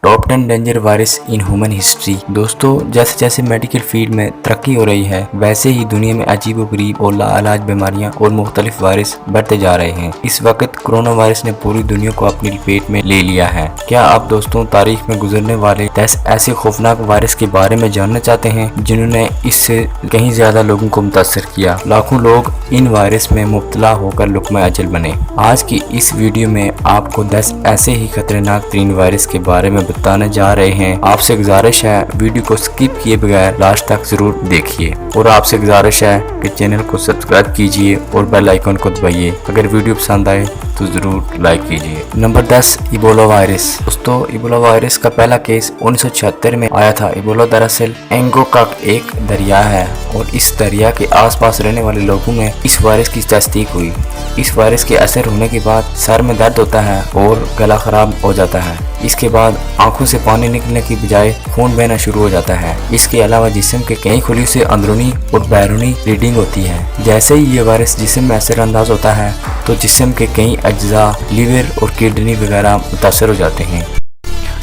Top 10 danger virus in human history. दोस्तों, जैसे जैसे मेडिकल फील्ड में तरक्की हो रही है, वैसे ही दुनिया में अजीबोगरीब और लाइलाज बीमारियां और मुख्तलिफ वायरस बढ़ते जा रहे हैं। इस वक्त कोरोना वायरस ने पूरी दुनिया को अपनी लपेट में ले लिया है। क्या आप दोस्तों तारीख में गुजरने वाले 10 ऐसे खौफनाक वायरस के बारे में जानना चाहते हैं जिन्होंने इससे कहीं ज्यादा लोगों को मुतासर किया? लाखों लोग इन वायरस में मुब्तला होकर लुक़्मा अजल बने। आज की इस वीडियो में आपको 10 ऐसे ही खतरनाक तरीन वायरस के बारे में बताने जा रहे हैं। आपसे गुजारिश है वीडियो को स्किप किए बगैर लास्ट तक जरूर देखिए और आपसे गुजारिश है कि चैनल को सब्सक्राइब कीजिए और बेल आइकन को दबाइए। अगर वीडियो पसंद आए तो जरूर लाइक कीजिए। Number 10, Ebola virus. दोस्तों, इबोला वायरस का पहला केस 1976 में आया था। इबोला दरअसल एंगो का एक दरिया है और इस दरिया के आसपास रहने वाले लोगों में इस वायरस की तस्दीक हुई। इस वायरस के असर होने के बाद सर में दर्द होता है और गला खराब हो जाता है। इसके बाद आंखों से पानी निकलने की बजाय खून बहना शुरू हो जाता है। इसके अलावा जिस्म के कई खुली से अंदरूनी और बैरूनी ब्लीडिंग होती है। जैसे ही ये वायरस जिस्म में असर अंदाज होता है तो जिस्म के कई अज्जा, लीवर और किडनी वगैरह मुतासर हो जाते हैं।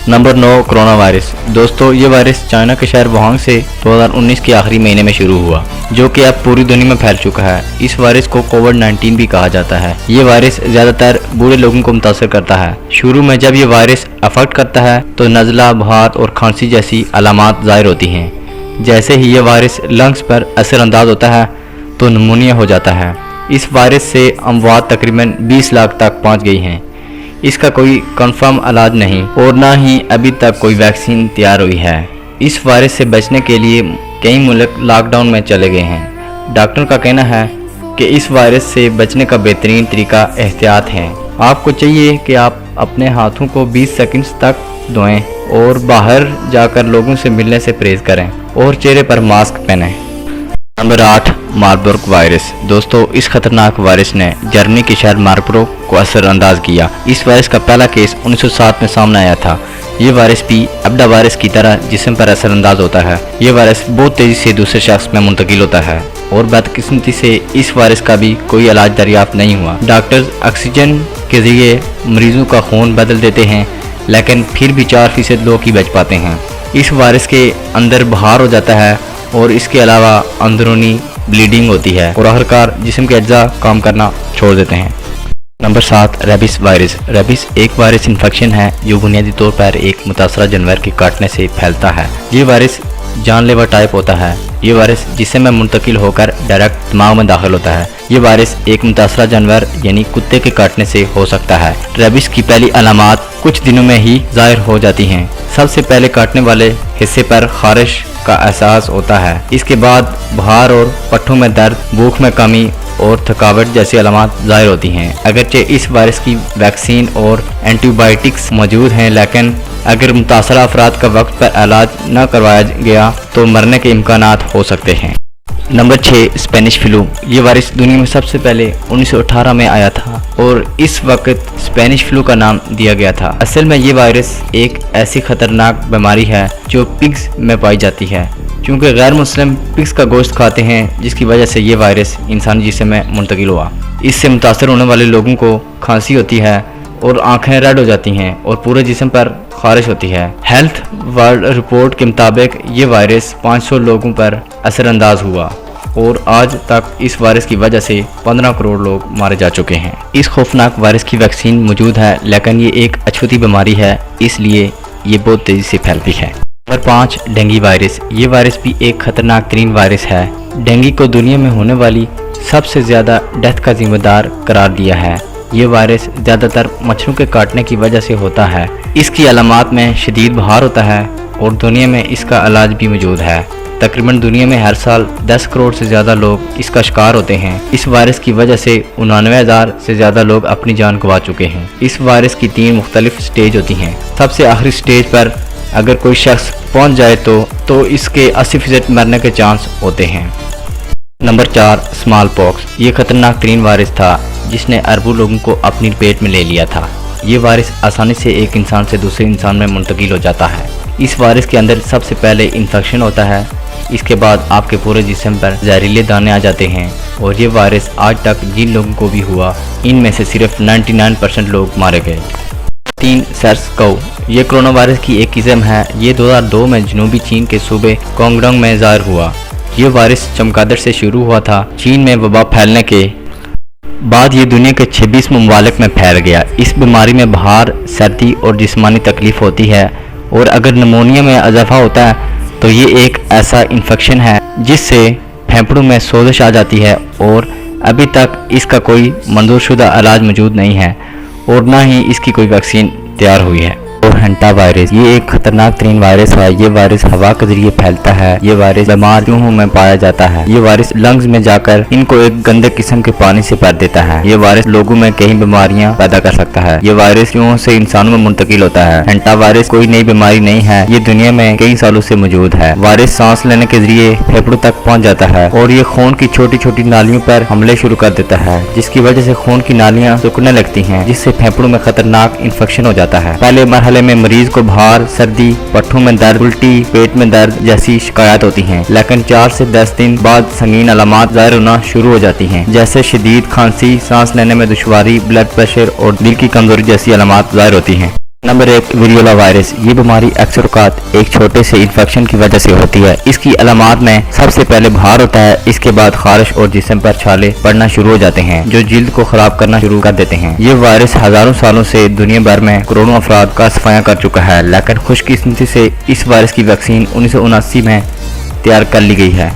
Number 9, corona virus. दोस्तों, ये वायरस चाइना के शहर वुहान से 2019 के आखिरी महीने में शुरू हुआ, जो कि अब पूरी दुनिया में फैल चुका है। इस वायरस को कोविड-19 भी कहा जाता है। ये वायरस ज्यादातर बूढ़े लोगों को मुतासर करता है। शुरू में जब ये वायरस अफेक्ट करता है तो नज़ला, बुखार और खांसी जैसी अलामात ज़ाहिर होती हैं। जैसे ही ये वायरस लंग्स पर असर अंदाज होता है तो निमोनिया हो जाता है। इस वायरस से अमवात तकरीबन 20 लाख तक पहुँच गई हैं। इसका कोई कंफर्म इलाज नहीं और ना ही अभी तक कोई वैक्सीन तैयार हुई है। इस वायरस से बचने के लिए कई मुल्क लॉकडाउन में चले गए हैं। डॉक्टर का कहना है कि इस वायरस से बचने का बेहतरीन तरीका एहतियात है। आपको चाहिए कि आप अपने हाथों को 20 सेकंड्स तक धोएं और बाहर जाकर लोगों से मिलने से परहेज करें और चेहरे पर मास्क पहनें। Number 8, Marburg virus. दोस्तों, इस खतरनाक वायरस ने जर्मनी के शहर मार्बर्ग को असर अंदाज किया। इस वायरस का पहला केस 1907 में सामने आया था। ये वायरस भी एब्डा वायरस की तरह जिस्म पर असर अंदाज होता है। ये वायरस बहुत तेजी से दूसरे शख्स में मुंतकिल होता है और बदकिस्मती से इस वायरस का भी कोई इलाज दरियाफ्त नहीं हुआ। डॉक्टर्स ऑक्सीजन के जरिए मरीजों का खून बदल देते हैं, लेकिन फिर भी 4% लोग ही बच पाते हैं। इस वायरस के अंदर बुखार हो जाता है और इसके अलावा अंदरूनी ब्लीडिंग होती है और आखिरकार जिस्म के अज्जा काम करना छोड़ देते हैं। Number 7, rabies virus. रेबिस एक वायरस इन्फेक्शन है जो बुनियादी तौर पर एक मुतासरा जानवर के काटने से फैलता है। ये वायरस जानलेवा टाइप होता है। ये वायरस जिस्म में मुंतकिल होकर डायरेक्ट दिमाग में दाखिल होता है। ये वायरस एक मुतासरा जानवर यानी कुत्ते के काटने से हो सकता है। रेबिस की पहली अलामात कुछ दिनों में ही जाहिर हो जाती हैं। सबसे पहले काटने वाले हिस्से पर खारिश का एहसास होता है। इसके बाद बुखार और पट्टों में दर्द, भूख में कमी और थकावट जैसी अलामात जाहिर होती हैं। अगरचे इस वायरस की वैक्सीन और एंटीबायोटिक्स मौजूद हैं, लेकिन अगर मुतासरा अफराद का वक्त पर इलाज न करवाया गया तो मरने के इम्कानात हो सकते हैं। Number 6, Spanish flu. ये वायरस दुनिया में सबसे पहले 1918 में आया था और इस वक्त स्पेनिश फ्लू का नाम दिया गया था। असल में ये वायरस एक ऐसी खतरनाक बीमारी है जो पिग्स में पाई जाती है, क्योंकि गैर मुस्लिम पिग्स का गोश्त खाते हैं, जिसकी वजह से ये वायरस इंसानी जिस्म में मुंतकिल हुआ। इससे मुतासर होने वाले लोगों को खांसी होती है और आंखें रेड हो जाती हैं और पूरे जिस्म पर खारिश होती है। हेल्थ वर्ल्ड रिपोर्ट के मुताबिक ये वायरस 500 लोगों पर असरअंदाज हुआ और आज तक इस वायरस की वजह से 15 करोड़ लोग मारे जा चुके हैं। इस खौफनाक वायरस की वैक्सीन मौजूद है, लेकिन ये एक अछूती बीमारी है, इसलिए ये बहुत तेजी से फैलती है। Number 5, dengue virus. ये वायरस भी एक खतरनाक तरीन वायरस है। डेंगू को दुनिया में होने वाली सबसे ज़्यादा डेथ का जिम्मेदार करार दिया है। ये वायरस ज़्यादातर मच्छरों के काटने की वजह से होता है। इसकी अलामात में शदीद बुखार होता है और दुनिया में इसका इलाज भी मौजूद है। तकरीबन दुनिया में हर साल 10 करोड़ से ज़्यादा लोग इसका शिकार होते हैं। इस वायरस की वजह से 99,000 से ज़्यादा लोग अपनी जान गंवा चुके हैं। इस वायरस की 3 मुख्तलिफ स्टेज होती हैं। सबसे आखिरी स्टेज पर अगर कोई शख्स पहुंच जाए तो इसके 80% मरने के चांस होते हैं। Number 4, small pox. ये खतरनाक तरीन वायरस था जिसने अरबों लोगों को अपनी पेट में ले लिया था। ये वायरस आसानी से एक इंसान से दूसरे इंसान में मुंतकिल हो जाता है। इस वायरस के अंदर सबसे पहले इन्फेक्शन होता है, इसके बाद आपके पूरे जिस्म पर जहरीले दाने आ जाते हैं और ये वायरस आज तक जिन लोगों को भी हुआ, इनमें से सिर्फ 99% लोग मारे गए। 3 SARS CoV ये कोरोना वायरस की एक किस्म है। ये 2002 में जनूबी चीन के सूबे कोंगडोंग में ज़ाहिर हुआ। ये वायरस चमगादड़ से शुरू हुआ था। चीन में वबा फैलने के बाद ये दुनिया के 26 ममालिक में फैल गया। इस बीमारी में बुखार, सर्दी और जिस्मानी तकलीफ होती है, और अगर निमोनिया में इजाफा होता है तो ये एक ऐसा इन्फेक्शन है जिससे फेफड़ों में सोजिश आ जाती है, और अभी तक इसका कोई मंजूरशुदा इलाज मौजूद नहीं है और ना ही इसकी कोई वैक्सीन तैयार हुई है। और हैंटा वायरस ये एक खतरनाक तरीन वायरस है। ये वायरस हवा के जरिए फैलता है। ये वायरस बीमार चूहों में पाया जाता है। ये वायरस लंग्स में जाकर इनको एक गंदे किस्म के पानी से भर देता है। ये वायरस लोगों में कई बीमारियां पैदा कर सकता है। ये वायरस चूहों से इंसानों में मुंतकिल होता है। हैंटा वायरस कोई नई बीमारी नहीं है, ये दुनिया में कई सालों से मौजूद है। वायरस सांस लेने के जरिए फेफड़ों तक पहुँच जाता है और ये खून की छोटी छोटी नालियों पर हमले शुरू कर देता है, जिसकी वजह से खून की नालियां सूखने लगती हैं, जिससे फेफड़ों में खतरनाक इन्फेक्शन हो जाता है। पहले मरहले में मरीज को बुखार, सर्दी, पट्टों में दर्द, उल्टी, पेट में दर्द जैसी शिकायत होती हैं, लेकिन 4 से 10 दिन बाद संगीन अलामात ज़ाहिर होना शुरू हो जाती हैं, जैसे शदीद खांसी, सांस लेने में दुश्वारी, ब्लड प्रेशर और दिल की कमजोरी जैसी अलामात ज़ाहिर होती हैं। Number 1, variola virus. ये बीमारी अक्सर औक़ात एक छोटे से इन्फेक्शन की वजह से होती है। इसकी अलामात में सबसे पहले बुखार होता है, इसके बाद खारिश और जिस्म पर छाले पड़ना शुरू हो जाते हैं जो जल्द को खराब करना शुरू कर देते हैं। ये वायरस हजारों सालों से दुनिया भर में करोड़ों अफराद का सफाया कर चुका है, लेकिन खुशकिस्मती से इस वायरस की वैक्सीन 1979 में तैयार कर ली गई है।